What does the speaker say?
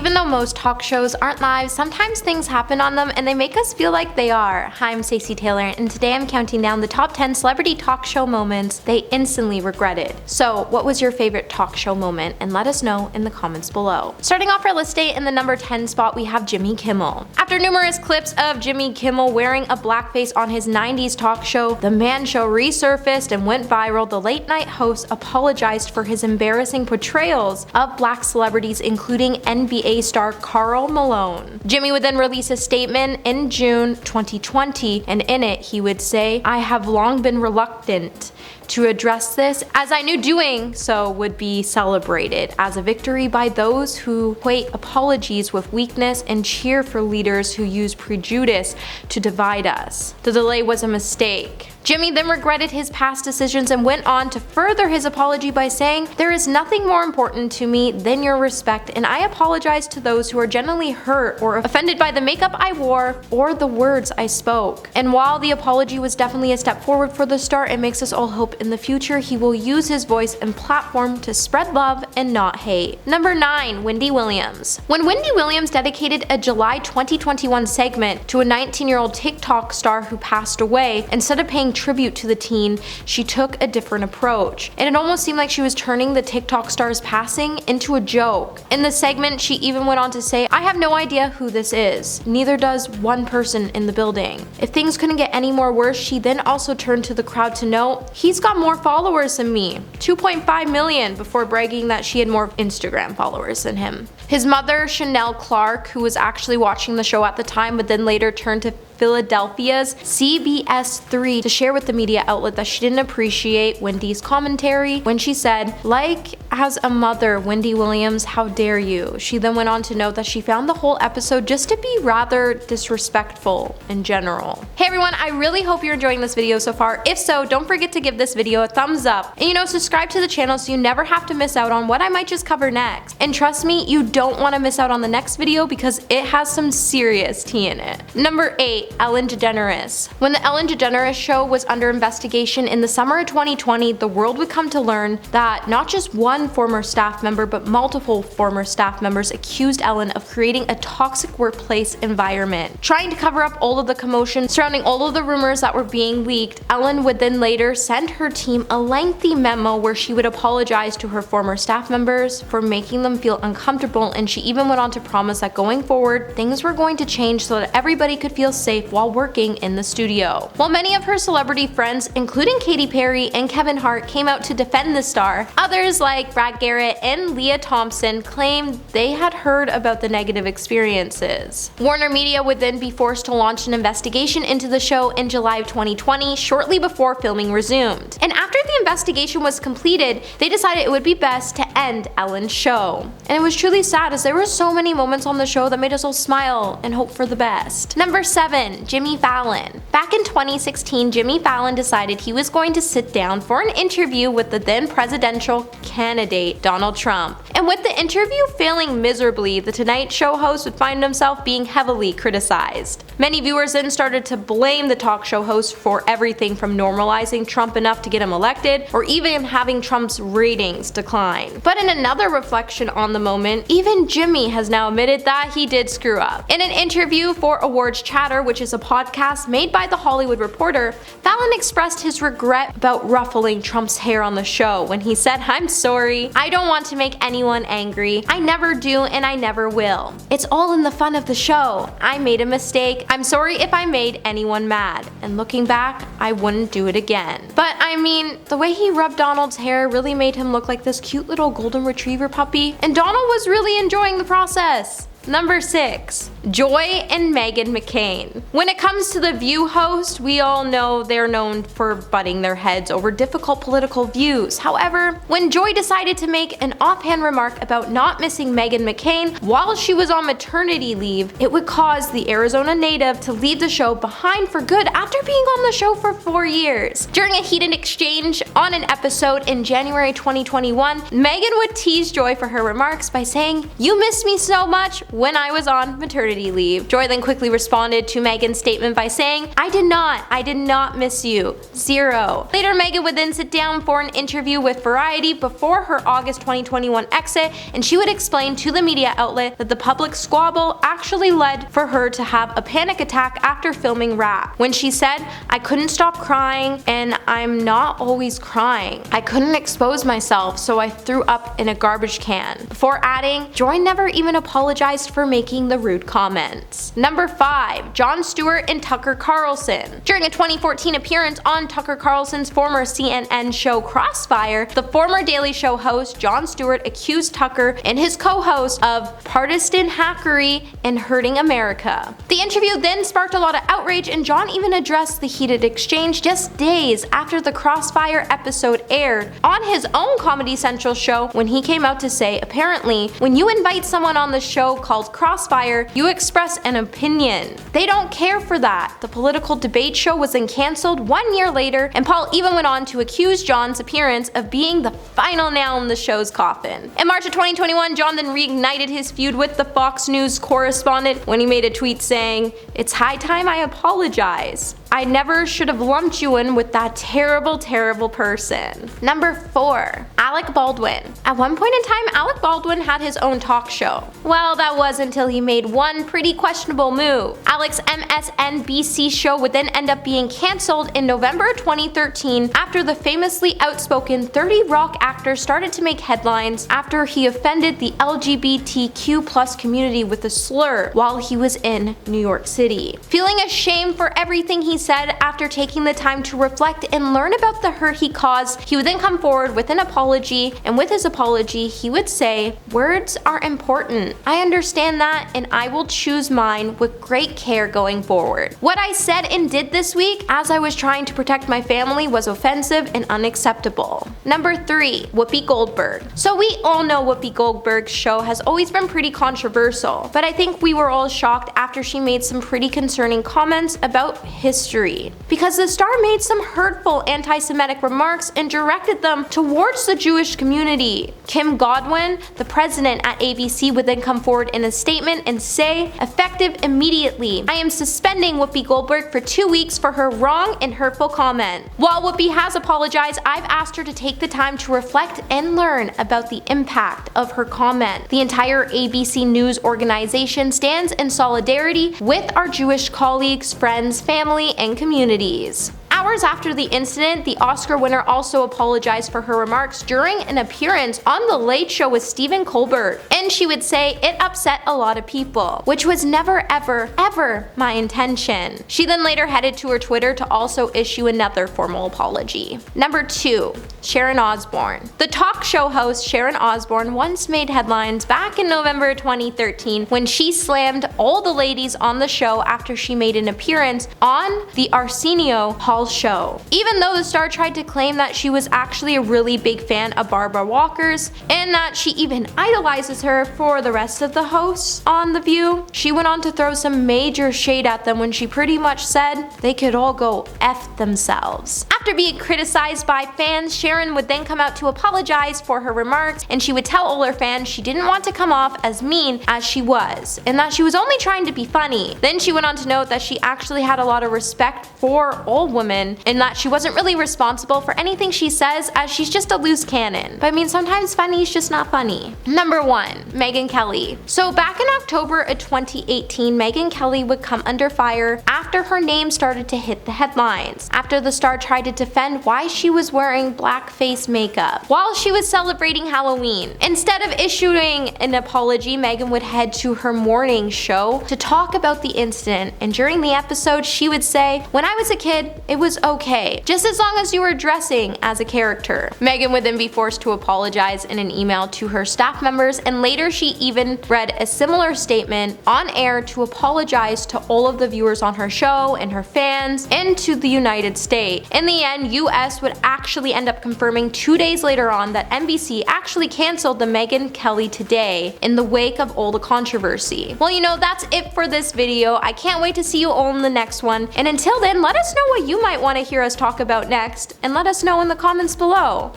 Even though most talk shows aren't live, sometimes things happen on them and they make us feel like they are. Hi, I'm Stacey Taylor, and today I'm counting down the top 10 celebrity talk show moments they instantly regretted. So, what was your favorite talk show moment? And let us know in the comments below. Starting off our list today in the number 10 spot, we have Jimmy Kimmel. After numerous clips of Jimmy Kimmel wearing a blackface on his 90s talk show, The Man Show resurfaced and went viral. The late night host apologized for his embarrassing portrayals of black celebrities, including NBA star Karl Malone. Jimmy would then release a statement in June 2020, and in it he would say, "I have long been reluctant to address this, as I knew doing so would be celebrated as a victory by those who equate apologies with weakness and cheer for leaders who use prejudice to divide us. The delay was a mistake." Jimmy then regretted his past decisions and went on to further his apology by saying, "There is nothing more important to me than your respect, and I apologize to those who are genuinely hurt or offended by the makeup I wore or the words I spoke." And while the apology was definitely a step forward for the star, it makes us all hope in the future he will use his voice and platform to spread love and not hate. Number 9. Wendy Williams. When Wendy Williams dedicated a July 2021 segment to a 19-year-old TikTok star who passed away, instead of paying tribute to the teen, she took a different approach. And it almost seemed like she was turning the TikTok star's passing into a joke. In the segment, she even went on to say, "I have no idea who this is. Neither does one person in the building." If things couldn't get any more worse, she then also turned to the crowd to note, "He's got more followers than me, 2.5 million, before bragging that she had more Instagram followers than him. His mother, Chanel Clark, who was actually watching the show at the time, but then later turned to Philadelphia's CBS3 to share with the media outlet that she didn't appreciate Wendy's commentary when she said, "Like as a mother, Wendy Williams, how dare you?" She then went on to note that she found the whole episode just to be rather disrespectful in general. Hey everyone, I really hope you're enjoying this video so far. If so, don't forget to give this video a thumbs up and subscribe to the channel so you never have to miss out on what I might just cover next. And trust me, you don't want to miss out on the next video because it has some serious tea in it. Number 8. Ellen DeGeneres. When the Ellen DeGeneres show was under investigation in the summer of 2020, the world would come to learn that not just one former staff member, but multiple former staff members accused Ellen of creating a toxic workplace environment. Trying to cover up all of the commotion surrounding all of the rumors that were being leaked, Ellen would then later send her team a lengthy memo where she would apologize to her former staff members for making them feel uncomfortable, and she even went on to promise that going forward, things were going to change so that everybody could feel safe while working in the studio. While many of her celebrity friends, including Katy Perry and Kevin Hart, came out to defend the star, others like Brad Garrett and Leah Thompson claimed they had heard about the negative experiences. Warner Media would then be forced to launch an investigation into the show in July of 2020, shortly before filming resumed. And after the investigation was completed, they decided it would be best to end Ellen's show. And it was truly sad, as there were so many moments on the show that made us all smile and hope for the best. Number 7. Jimmy Fallon. Back in 2016, Jimmy Fallon decided he was going to sit down for an interview with the then presidential candidate Donald Trump. And with the interview failing miserably, the Tonight Show host would find himself being heavily criticized. Many viewers then started to blame the talk show host for everything from normalizing Trump enough to get him elected, or even having Trump's ratings decline. But in another reflection on the moment, even Jimmy has now admitted that he did screw up. In an interview for Awards Chatter, which is a podcast made by The Hollywood Reporter, Fallon expressed his regret about ruffling Trump's hair on the show when he said, "I'm sorry, I don't want to make anyone angry. I never do and I never will. It's all in the fun of the show. I made a mistake. I'm sorry if I made anyone mad. And looking back, I wouldn't do it again." But I mean, the way he rubbed Donald's hair really made him look like this cute little golden retriever puppy, and Donald was really enjoying the process. Number 6. Joy and Megan Mcain. When it comes to the View host, we all know they're known for butting their heads over difficult political views. However, when Joy decided to make an offhand remark about not missing Megan Mcain while she was on maternity leave, it would cause the Arizona native to leave the show behind for good after being on the show for 4 years. During a heated exchange on an episode in January 2021, Megan would tease Joy for her remarks by saying, "You missed me so much? when I was on maternity leave. Joy then quickly responded to Megan's statement by saying, I did not miss you. 0. Later, Megan would then sit down for an interview with Variety before her August 2021 exit, and she would explain to the media outlet that the public squabble actually led for her to have a panic attack after filming Rap, when she said, I couldn't stop crying and I'm not always crying. I couldn't expose myself, so I threw up in a garbage can. Before adding, Joy never even apologized for making the rude comments. Number 5. Jon Stewart and Tucker Carlson. During a 2014 appearance on Tucker Carlson's former CNN show Crossfire, the former Daily Show host Jon Stewart accused Tucker and his co-host of partisan hackery and hurting America. The interview then sparked a lot of outrage, and Jon even addressed the heated exchange just days after the Crossfire episode aired on his own Comedy Central show, when he came out to say, apparently, when you invite someone on the show called Crossfire, you express an opinion. They don't care for that. The political debate show was then cancelled 1 year later, and Paul even went on to accuse Jon's appearance of being the final nail in the show's coffin. In March of 2021, Jon then reignited his feud with the Fox News correspondent when he made a tweet saying, it's high time I apologize. I never should have lumped you in with that terrible person. Number 4. Alec Baldwin. At one point in time, Alec Baldwin had his own talk show. Well, that was until he made one pretty questionable move. Alec's MSNBC show would then end up being cancelled in November 2013 after the famously outspoken 30 Rock actor started to make headlines after he offended the LGBTQ+ community with a slur while he was in New York City. Feeling ashamed for everything he said after taking the time to reflect and learn about the hurt he caused, he would then come forward with an apology, and with his apology, he would say, words are important. I understand that, and I will choose mine with great care going forward. What I said and did this week, as I was trying to protect my family, was offensive and unacceptable. Number 3. Whoopi Goldberg. So we all know Whoopi Goldberg's show has always been pretty controversial, but I think we were all shocked after she made some pretty concerning comments about history, because the star made some hurtful anti-Semitic remarks and directed them towards the Jewish community. Kim Godwin, the president at ABC, would then come forward in a statement and say, effective immediately, I am suspending Whoopi Goldberg for 2 weeks for her wrong and hurtful comment. While Whoopi has apologized, I've asked her to take the time to reflect and learn about the impact of her comment. The entire ABC News organization stands in solidarity with our Jewish colleagues, friends, family, and communities. Hours after the incident, the Oscar winner also apologized for her remarks during an appearance on The Late Show with Stephen Colbert, and she would say it upset a lot of people, which was never ever my intention. She then later headed to her Twitter to also issue another formal apology. Number 2. Sharon Osbourne. The talk show host Sharon Osbourne once made headlines back in November 2013 when she slammed all the ladies on the show after she made an appearance on the Arsenio Hall show. Even though the star tried to claim that she was actually a really big fan of Barbara Walker's and that she even idolizes her for the rest of the hosts on The View, she went on to throw some major shade at them when she pretty much said they could all go F themselves. After being criticized by fans, Sharon would then come out to apologize for her remarks, and she would tell all her fans she didn't want to come off as mean as she was, and that she was only trying to be funny. Then she went on to note that she actually had a lot of respect for all women, and that she wasn't really responsible for anything she says, as she's just a loose cannon. But I mean, sometimes funny is just not funny. Number 1. Megyn Kelly. So back in October of 2018, Megyn Kelly would come under fire after her name started to hit the headlines, after the star tried to defend why she was wearing blackface makeup while she was celebrating Halloween. Instead of issuing an apology, Megyn would head to her morning show to talk about the incident, and during the episode she would say, when I was a kid, it was okay, just as long as you were dressing as a character. Megyn would then be forced to apologize in an email to her staff members, and later she even read a similar statement on air to apologize to all of the viewers on her show and her fans and to the United States. In the end, US would actually end up confirming 2 days later on that NBC actually canceled the Megyn Kelly Today in the wake of all the controversy. Well, you know, that's it for this video. I can't wait to see you all in the next one, and until then, let us know what you might want to hear us talk about next, and let us know in the comments below.